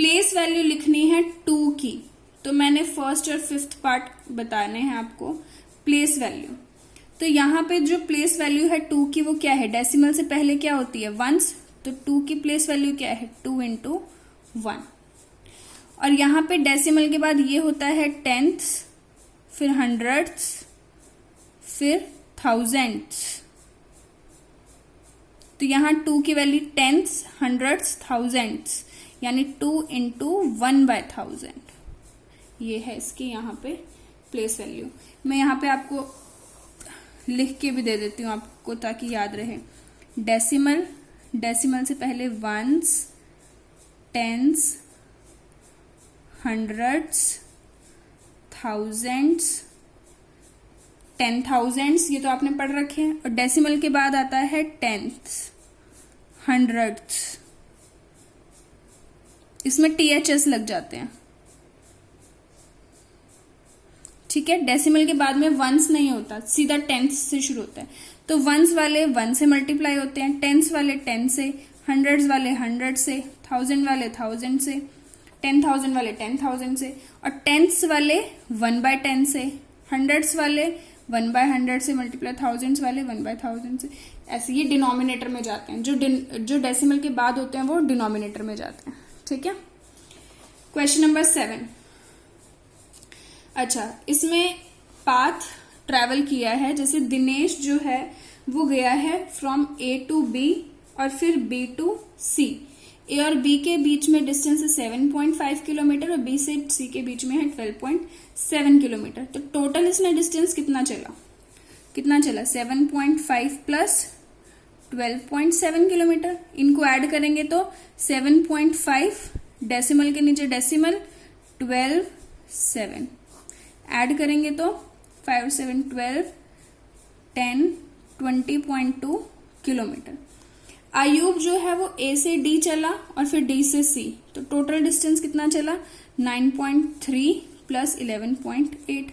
Place value लिखनी है 2 की, तो मैंने फर्स्ट और फिफ्थ पार्ट बताने हैं आपको। प्लेस वैल्यू, तो यहाँ पे जो प्लेस वैल्यू है 2 की वो क्या है, डेसिमल से पहले क्या होती है, वंस, तो 2 की प्लेस वैल्यू क्या है, 2 इंटू 1। और यहाँ पे डेसिमल के बाद ये होता है टेंथ्स, फिर हंड्रेड्स, फिर थाउजेंड्स। तो यहाँ 2 की वैल्यू टेंथ्स, हंड्रेड्स, थाउजेंड्स, यानी 2 इंटू 1/1000। ये है इसकी यहाँ पे प्लेस वैल्यू। मैं यहाँ पे आपको लिख के भी दे देती हूँ आपको ताकि याद रहे। डेसिमल, डेसिमल से पहले वंस, टेंस, हंड्रेड्स, थाउजेंड्स, 10,000, ये तो आपने पढ़ रखे हैं। और डेसिमल के बाद आता है टेंथ्स, हंड्रेड्स, इसमें THS लग जाते हैं, ठीक है। डेसिमल के बाद में वंस नहीं होता, सीधा टेंथ से शुरू होता है। तो वंस वाले 1 से मल्टीप्लाई होते हैं, टेंस वाले 10 से, हंड्रेड्स वाले 100 से, 1000 वाले 1000 से, 10,000 वाले 10,000 से, और टेंथ्स वाले 1/10 से, हंड्रेड्स वाले 1/100 से मल्टीप्लाई, थाउजेंड्स वाले 1/1000 से। ऐसे ये डिनोमिनेटर में जाते हैं, जो डेसिमल के बाद होते हैं वो डिनोमिनेटर में जाते हैं, ठीक है। Question number 7। अच्छा, इसमें पाथ ट्रेवल किया है, जैसे दिनेश जो है वो गया है फ्रॉम A to B और फिर B to C। A और B के बीच में डिस्टेंस है 7.5 किलोमीटर और B से C के बीच में है 12.7 किलोमीटर। तो टोटल इसने डिस्टेंस कितना चला, 7.5 प्लस 12.7 किलोमीटर। इनको ऐड करेंगे तो 7.5, डेसिमल के नीचे डेसिमल, 12, 7 ऐड करेंगे तो 5 और 7 12, 10, 20.2 किलोमीटर। आयुब जो है वो A से D चला और फिर D से C, तो टोटल डिस्टेंस कितना चला, 9.3 प्लस 11.8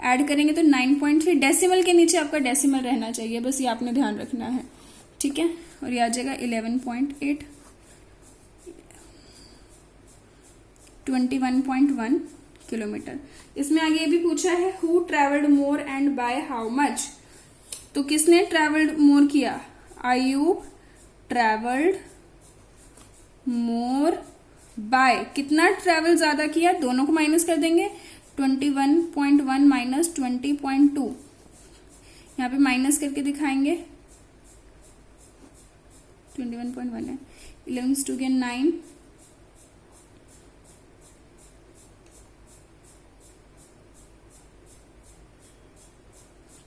ऐड करेंगे तो 9.3। डेसिमल के नीचे आपका डेसिमल रहना चाहिए, बस ये आपने ध्यान रखना है, ठीक है। और ये आ जाएगा 11.8, 21.1 किलोमीटर। इसमें आगे ये भी पूछा है who travelled more and by how much. तो किसने ट्रेवल्ड मोर किया, आयुब ट्रेवल्ड मोर बाय, कितना ट्रेवल ज्यादा किया, दोनों को माइनस कर देंगे, 21.1 माइनस 20.2, यहाँ पे माइनस करके दिखाएंगे, 21.1 है, 11 2 के 9,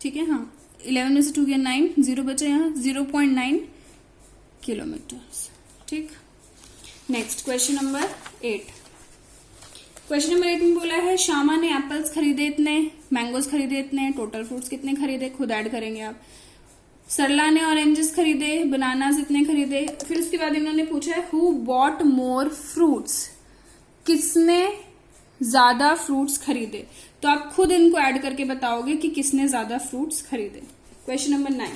ठीक है। हाँ, 11 में से 2 गया 9, 0 बचा यहाँ, 0.9 किलोमीटर, ठीक। Next question number 8। Question number 8 में बोला है श्यामा ने एप्पल्स खरीदे इतने, मैंगोज खरीदे इतने, टोटल फ्रूट्स कितने खरीदे, खुद ऐड करेंगे आप। सरला ने ऑरेंजेस खरीदे, बनानास इतने खरीदे। फिर उसके बाद इन्होंने पूछा है हु बॉट मोर फ्रूट्स, किसने ज्यादा फ्रूट्स खरीदे। तो आप खुद इनको ऐड करके बताओगे कि किसने ज्यादा फ्रूट्स खरीदे। Question number 9,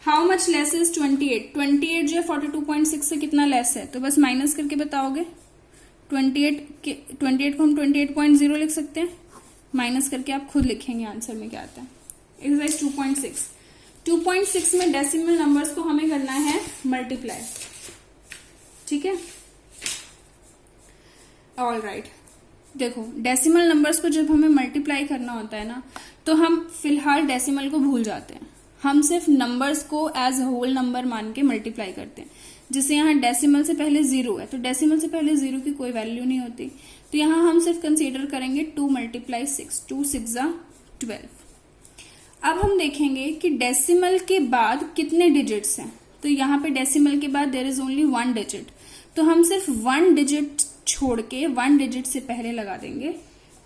how much less is 28। 28 जो है 42.6 से कितना लेस है, तो बस माइनस करके बताओगे। 28 को हम 28.0 लिख सकते हैं, माइनस करके आप खुद लिखेंगे आंसर में क्या आता है। एक्सरसाइज 2.6। 2.6 में डेसिमल नंबर्स को हमें करना है मल्टीप्लाई, ठीक है। ऑल राइट, देखो डेसिमल नंबर्स को जब हमें मल्टीप्लाई करना होता है ना, तो हम फिलहाल डेसिमल को भूल जाते हैं, हम सिर्फ नंबर्स को एज होल नंबर मान के मल्टीप्लाई करते हैं। जैसे यहाँ डेसिमल से पहले 0 है, तो डेसिमल से पहले 0 की कोई वैल्यू नहीं होती, तो यहाँ हम सिर्फ कंसीडर करेंगे 2 × 6, 2 6 12। अब हम देखेंगे कि डेसिमल के बाद कितने डिजिट्स हैं। तो यहाँ पे डेसिमल के बाद देयर इज ओनली 1 डिजिट, तो हम सिर्फ 1 डिजिट छोड़ के 1 डिजिट से पहले लगा देंगे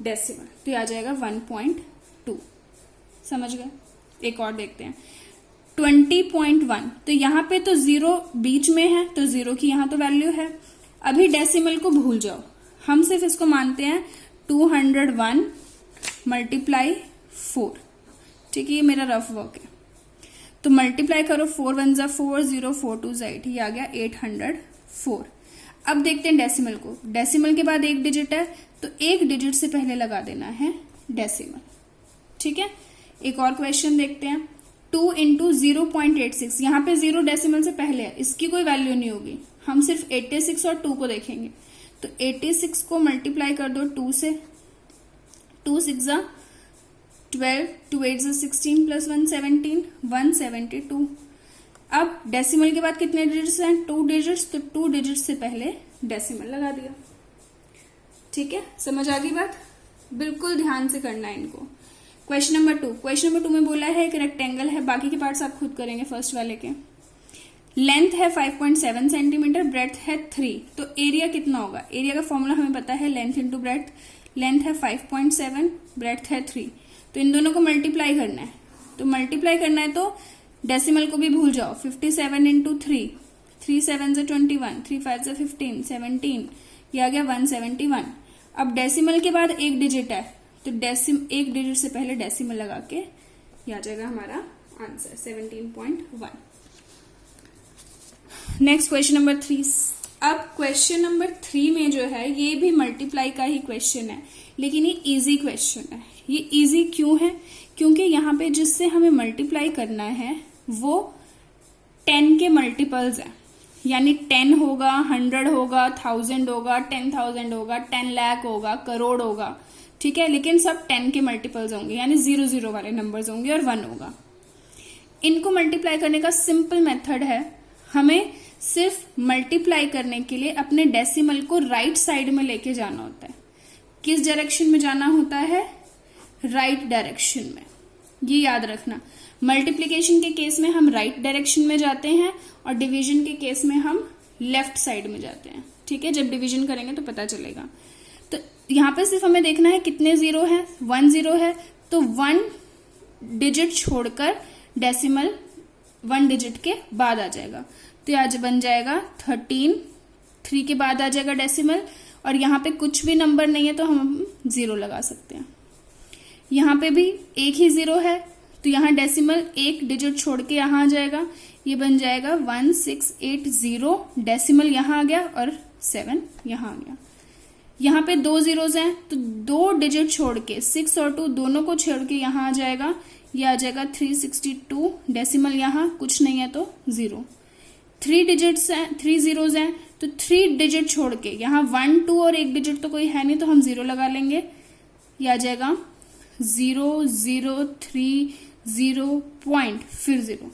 डेसिमल, तो आ जाएगा 1.2। समझ गए। एक और देखते हैं 20.1, तो यहाँ पे तो 0 बीच में है, तो 0 की यहाँ तो वैल्यू है। अभी डेसिमल को भूल जाओ, हम सिर्फ इसको मानते हैं 201 × 4, ठीक है। ये मेरा रफ वर्क है। तो मल्टीप्लाई करो, 4 1 जा 4, 0 4 2 जा 8, ये आ गया 804। अब देखते हैं डेसिमल को। डेसिमल के बाद एक डिजिट है तो एक डिजिट से पहले लगा देना है डेसिमल। ठीक है, एक और क्वेश्चन देखते हैं। 2 इंटू 0.86, यहाँ पे 0 डेसिमल से पहले है, इसकी कोई वैल्यू नहीं होगी, हम सिर्फ 86 और 2 को देखेंगे। तो 86 को मल्टीप्लाई कर दो 2 से, 2 6 जा 12, 2 8 जा 16 प्लस 1 17, 172। अब डेसिमल के बाद कितने डिजिट्स हैं? 2 डिजिट्स, तो 2 डिजिट्स से पहले डेसिमल लगा दिया। ठीक है, समझ आ गई बात? बिल्कुल ध्यान से करना है इनको। क्वेश्चन नंबर 2, क्वेश्चन नंबर 2 में बोला है एक रेक्टेंगल है, बाकी के पार्ट्स आप खुद करेंगे फर्स्ट वाले के। लेंथ है 5.7 सेंटीमीटर, ब्रेड्थ है 3, तो एरिया कितना होगा? एरिया का फॉर्मूला हमें पता है, लेंथ इंटू ब्रेड्थ। लेंथ है 5.7, ब्रेड्थ है 3, तो इन दोनों को मल्टीप्लाई करना है। तो मल्टीप्लाई करना है तो डेसिमल को भी भूल जाओ, 57 इंटू 3, 3 7 से 21, 3 5 से 15, 17, ये आ गया 171। अब डेसिमल के बाद एक डिजिट है तो एक डिजिट से पहले डेसिमल लगा के ये आ जाएगा हमारा आंसर 17.1। Next question number 3। अब क्वेश्चन नंबर 3 में जो है ये भी मल्टीप्लाई का ही क्वेश्चन है, लेकिन ये इजी क्वेश्चन है। ये इजी क्यों है? क्योंकि यहाँ पे जिससे हमें मल्टीप्लाई करना है वो 10 के मल्टीपल्स है, यानी 10 होगा, 100 होगा, 1000 होगा, 10,000 होगा, 10 लाख होगा, करोड़ होगा। ठीक है, लेकिन सब 10 के मल्टीपल्स होंगे, यानी 0 0 वाले नंबर्स होंगे और 1 होगा। इनको मल्टीप्लाई करने का सिंपल मेथड है, हमें सिर्फ मल्टीप्लाई करने के लिए अपने डेसिमल को राइट साइड में लेके जाना होता है। किस डायरेक्शन में जाना होता है? राइट डायरेक्शन में। ये याद रखना, मल्टीप्लीकेशन के केस में हम राइट डायरेक्शन में जाते हैं और डिवीजन के केस में हम लेफ्ट साइड में जाते हैं। ठीक है, जब डिवीजन करेंगे तो पता चलेगा। तो यहाँ पे सिर्फ हमें देखना है कितने 0 है, 1 0 है, तो 1 डिजिट छोड़कर डेसिमल 1 डिजिट के बाद आ जाएगा। तो आज बन जाएगा 13, 3 के बाद आ जाएगा डेसिमल, और यहाँ पे कुछ भी नंबर नहीं है तो हम 0 लगा सकते हैं। यहाँ पे भी एक ही 0 है तो यहाँ डेसिमल एक डिजिट छोड़ के यहाँ आ जाएगा, ये बन जाएगा 1680, डेसिमल यहाँ आ गया और 7 यहाँ आ गया। यहाँ पे 2 zeros हैं तो 2 डिजिट छोड़ के 6 और 2 दोनों को छोड़ के यहाँ आ जाएगा, ये आ जाएगा 362, डेसिमल यहाँ कुछ नहीं है तो 0। 3 डिजिट्स हैं, 3 zeros हैं तो 3 डिजिट छोड़ के यहाँ 1 2 और एक डिजिट तो कोई है नहीं तो हम 0 लगा लेंगे, ये आ जाएगा 0 0 3 0 पॉइंट फिर 0।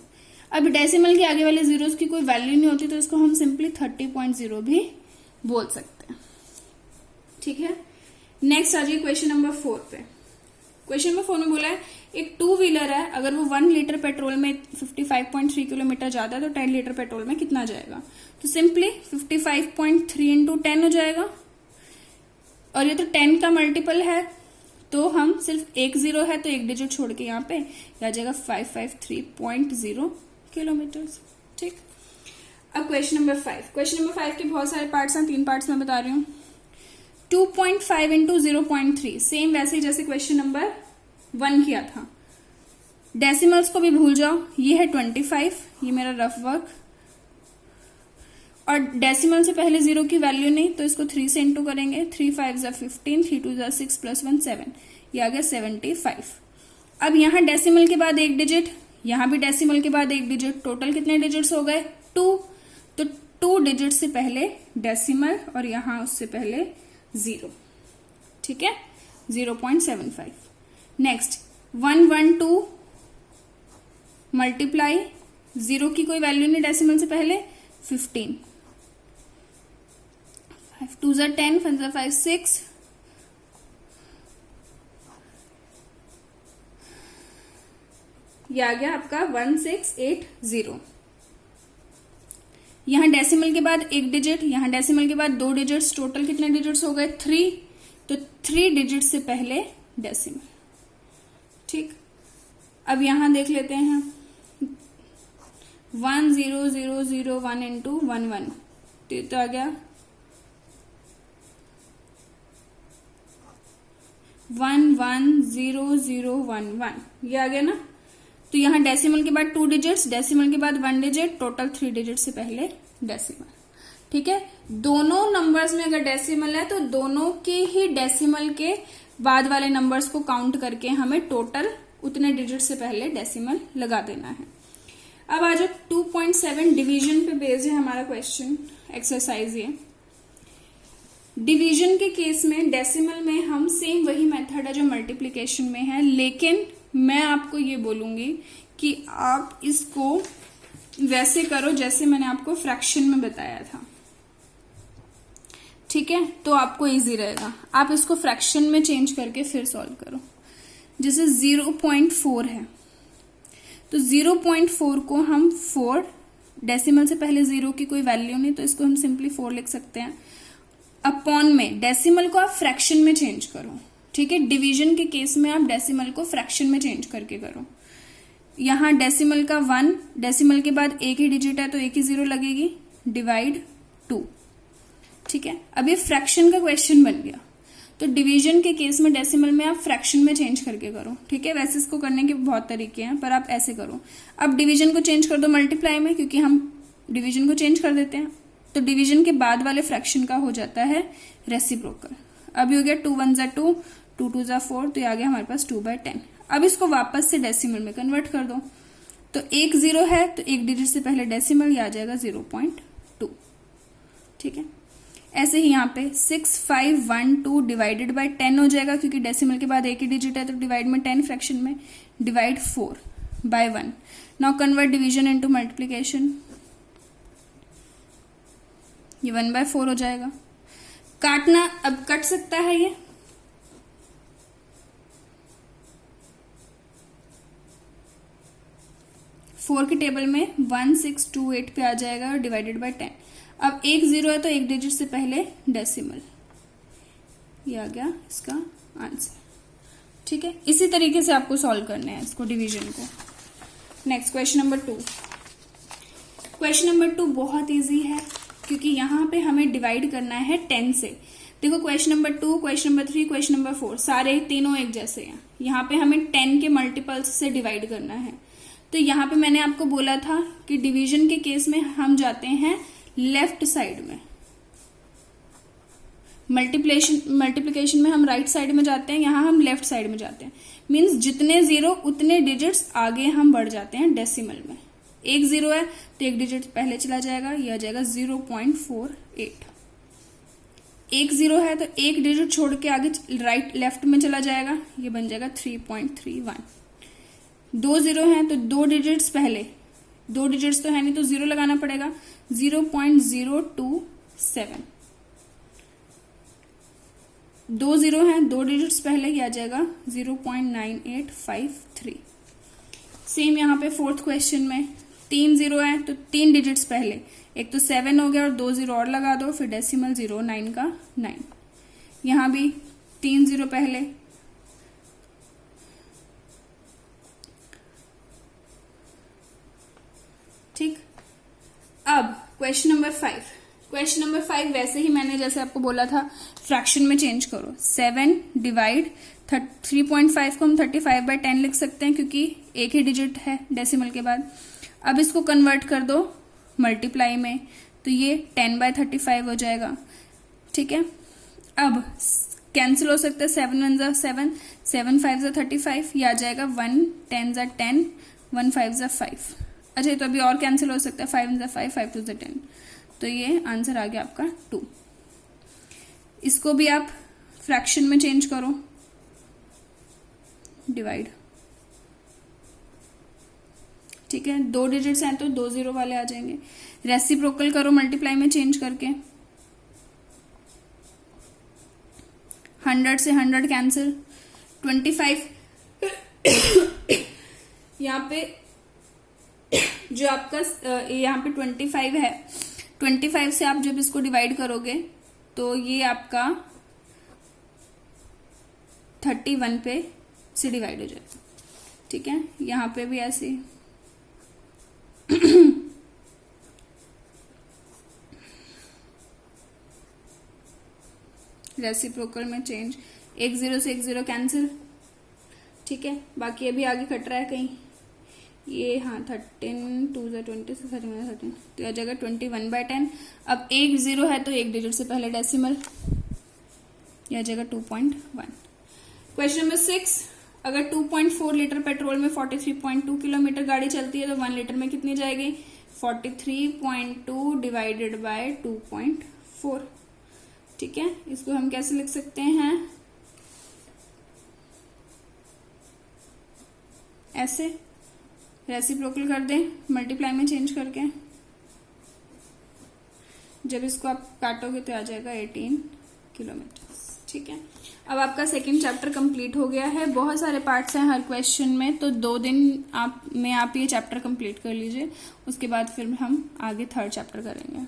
अब डेसिमल के आगे वाले जीरोस की कोई वैल्यू नहीं होती तो इसको हम सिंपली 30.0 भी बोल सकते हैं। ठीक है, नेक्स्ट आ जाइए क्वेश्चन नंबर 4 पे। क्वेश्चन नंबर 4 में बोला है एक 2 व्हीलर है, अगर वो 1 लीटर पेट्रोल में 55.3 किलोमीटर जाता है तो 10 लीटर पेट्रोल में कितना जाएगा? तो सिंपली 55.3 इंटू 10 हो जाएगा, और ये तो 10 का मल्टीपल है तो हम सिर्फ एक 0 है तो एक डिजिट छोड़ के यहाँ पे आ जाएगा 553.0 किलोमीटर। ठीक, अब क्वेश्चन नंबर 5। क्वेश्चन नंबर 5 के बहुत सारे पार्ट्स हैं, 3 पार्ट्स में बता रही हूँ। 2.5 इंटू 0.3, सेम वैसे ही जैसे क्वेश्चन नंबर 1 किया था। डेसिमल्स को भी भूल जाओ, ये है 25, ये मेरा रफ वर्क, और डेसिमल से पहले 0 की वैल्यू नहीं तो इसको 3 से इंटू करेंगे, 3 5 जा 15, 3 2 जा 6 प्लस 1 7, ये आ गया 75। अब यहाँ डेसिमल के बाद एक डिजिट, यहाँ भी डेसिमल के बाद एक डिजिट, टोटल कितने डिजिट्स हो गए? 2, तो 2 डिजिट से पहले डेसिमल और यहाँ उससे पहले 0। ठीक है, 0.75। नेक्स्ट 112 मल्टीप्लाई 0 की कोई वैल्यू नहीं डेसिमल से पहले, 15, 5 2 जा 10, 5 जा 5 6, ये आ गया आपका 1680। यहां डेसिमल के बाद एक डिजिट, यहां डेसिमल के बाद 2 डिजिट्स, टोटल कितने डिजिट्स हो गए? 3, तो 3 डिजिट से पहले डेसिमल। ठीक, अब यहां देख लेते हैं 1 0 0 0 1 इंटू 1 1, तो आ गया 1 1 0 0 1 1, ये आ गया ना। तो यहाँ डेसिमल के बाद 2 डिजिट्स, डेसिमल के बाद 1 डिजिट, टोटल 3 डिजिट से पहले डेसिमल। ठीक है, दोनों नंबर्स में अगर डेसिमल है तो दोनों के ही डेसिमल के बाद वाले नंबर्स को काउंट करके हमें टोटल उतने डिजिट से पहले डेसिमल लगा देना है। अब आ जाओ 2.7 डिवीजन पे बेस्ड है हमारा क्वेश्चन एक्सरसाइज। ये डिवीजन के केस में डेसिमल में हम सेम वही मेथड है जो मल्टीप्लिकेशन में है, लेकिन मैं आपको ये बोलूंगी कि आप इसको वैसे करो जैसे मैंने आपको फ्रैक्शन में बताया था। ठीक है, तो आपको इजी रहेगा। आप इसको फ्रैक्शन में चेंज करके फिर सॉल्व करो। जैसे 0.4 है तो 0.4 को हम 4, डेसिमल से पहले 0 की कोई वैल्यू नहीं तो इसको हम सिंपली 4 लिख सकते हैं। अपॉन में डेसिमल को आप फ्रैक्शन में चेंज करो। ठीक है, डिवीजन के केस में आप डेसिमल को फ्रैक्शन में चेंज करके करो। यहां डेसिमल का 1, डेसिमल के बाद एक ही डिजिट है तो एक ही 0 लगेगी, डिवाइड 2। ठीक है, अब ये फ्रैक्शन का क्वेश्चन बन गया, तो डिवीजन के केस में डेसिमल में आप फ्रैक्शन में चेंज करके करो। ठीक है, वैसे इसको करने के बहुत तरीके हैं पर आप ऐसे करो। अब डिवीजन को चेंज कर दो मल्टीप्लाई में, क्योंकि हम डिवीजन को चेंज कर देते हैं, तो डिवीजन के बाद वाले फ्रैक्शन का हो जाता है रेसिप्रोकल। अब हो गया 2 1 जा 2, 2 2 जा 4, तो ये आ गया हमारे पास 2/10। अब इसको वापस से डेसिमल में कन्वर्ट कर दो, तो एक 0 है तो एक डिजिट से पहले डेसिमल, ये आ जाएगा 0.2। ठीक है, ऐसे ही यहाँ पे 6512 डिवाइडेड बाय 10 हो जाएगा, क्योंकि डेसिमल के बाद एक ही डिजिट है तो डिवाइड में 10 फ्रैक्शन में, divide 4 by 1। Now convert division into multiplication, ये 1/4 हो जाएगा। काटना अब कट सकता है ये, फोर की टेबल में 1628 पे आ जाएगा और डिवाइडेड बाय 10। अब एक 0 है तो एक डिजिट से पहले डेसिमल, ये आ गया इसका आंसर। ठीक है, इसी तरीके से आपको सॉल्व करना है इसको, डिवीजन को। Next question number 2। Question number 2 बहुत इजी है, क्योंकि यहां पे हमें डिवाइड करना है 10 से। देखो question number 2, question number 3, question number 4 सारे तीनों एक जैसे हैं। यहाँ पे हमें 10 के मल्टीपल्स से डिवाइड करना है। तो यहाँ पे मैंने आपको बोला था कि डिवीजन के केस में हम जाते हैं लेफ्ट साइड में, मल्टीप्लिकेशन में हम राइट साइड में जाते हैं, यहाँ हम लेफ्ट साइड में जाते हैं। मींस जितने 0 उतने डिजिट्स आगे हम बढ़ जाते हैं डेसिमल में। एक 0 है तो एक डिजिट पहले चला जाएगा, ये आ जाएगा 0.48। एक 0 है तो एक डिजिट छोड़ के आगे राइट लेफ्ट में चला जाएगा, ये बन जाएगा 3.31। 2 0 है तो 2 डिजिट्स पहले, 2 डिजिट्स तो है नहीं तो 0 लगाना पड़ेगा, 0.027। 2 0 है, 2 डिजिट्स पहले, ये आ जाएगा 0.9853। सेम यहाँ पे फोर्थ क्वेश्चन में 3 0 है तो 3 डिजिट्स पहले, एक तो 7 हो गया और 2 0 और लगा दो, फिर डेसिमल 0 9 का 9। यहां भी 3 0 पहले, ठीक। अब क्वेश्चन नंबर 5। क्वेश्चन नंबर 5 वैसे ही मैंने जैसे आपको बोला था फ्रैक्शन में चेंज करो। 7 डिवाइड 3.5 को हम 35/10 लिख सकते हैं, क्योंकि एक ही डिजिट है डेसिमल के बाद। अब इसको कन्वर्ट कर दो मल्टीप्लाई में, तो ये 10/35 हो जाएगा। ठीक है, अब कैंसिल हो सकता है, 7 1 जा 7, 7 5 जा 35, ये आ जाएगा 1 10 जा 10, 1 5 जा 5। अच्छा, तो अभी और कैंसिल हो सकता है, 5 1 जा 5, 5 2 जा 10, तो ये आंसर आ गया आपका 2। इसको भी आप फ्रैक्शन में चेंज करो, डिवाइड। ठीक है, 2 डिजिट्स हैं तो 2 0 वाले आ जाएंगे। रेसिप्रोकल करो मल्टीप्लाई में चेंज करके, 100 से 100 कैंसिल, 25 यहाँ पे जो आपका यहाँ पे 25 है, 25 से आप जब इसको डिवाइड करोगे तो ये आपका 31 पे से डिवाइड हो जाएगा। ठीक है, यहाँ पे भी ऐसे रेसिप्रोकल में चेंज, 1 0 से 1 0 कैंसिल। ठीक है, बाकी अभी आगे कट रहा है कहीं, ये हाँ 13 2 20 से 13 तो यह जगह 21/10। अब एक जीरो है तो एक डिजिट से पहले डेसिमल, यह जगह 2.1। क्वेश्चन नंबर 6, अगर 2.4 लीटर पेट्रोल में 43.2 किलोमीटर गाड़ी चलती है तो 1 लीटर में कितनी जाएगी? 43.2 डिवाइडेड बाय 2.4। ठीक है, इसको हम कैसे लिख सकते हैं? ऐसे रेसिप्रोकल कर दें, मल्टीप्लाई में चेंज करके। जब इसको आप काटोगे तो आ जाएगा 18 किलोमीटर। ठीक है, अब आपका सेकंड चैप्टर कंप्लीट हो गया है। बहुत सारे पार्ट्स हैं हर क्वेश्चन में, तो 2 दिन आप ये चैप्टर कंप्लीट कर लीजिए, उसके बाद फिर हम आगे थर्ड चैप्टर करेंगे।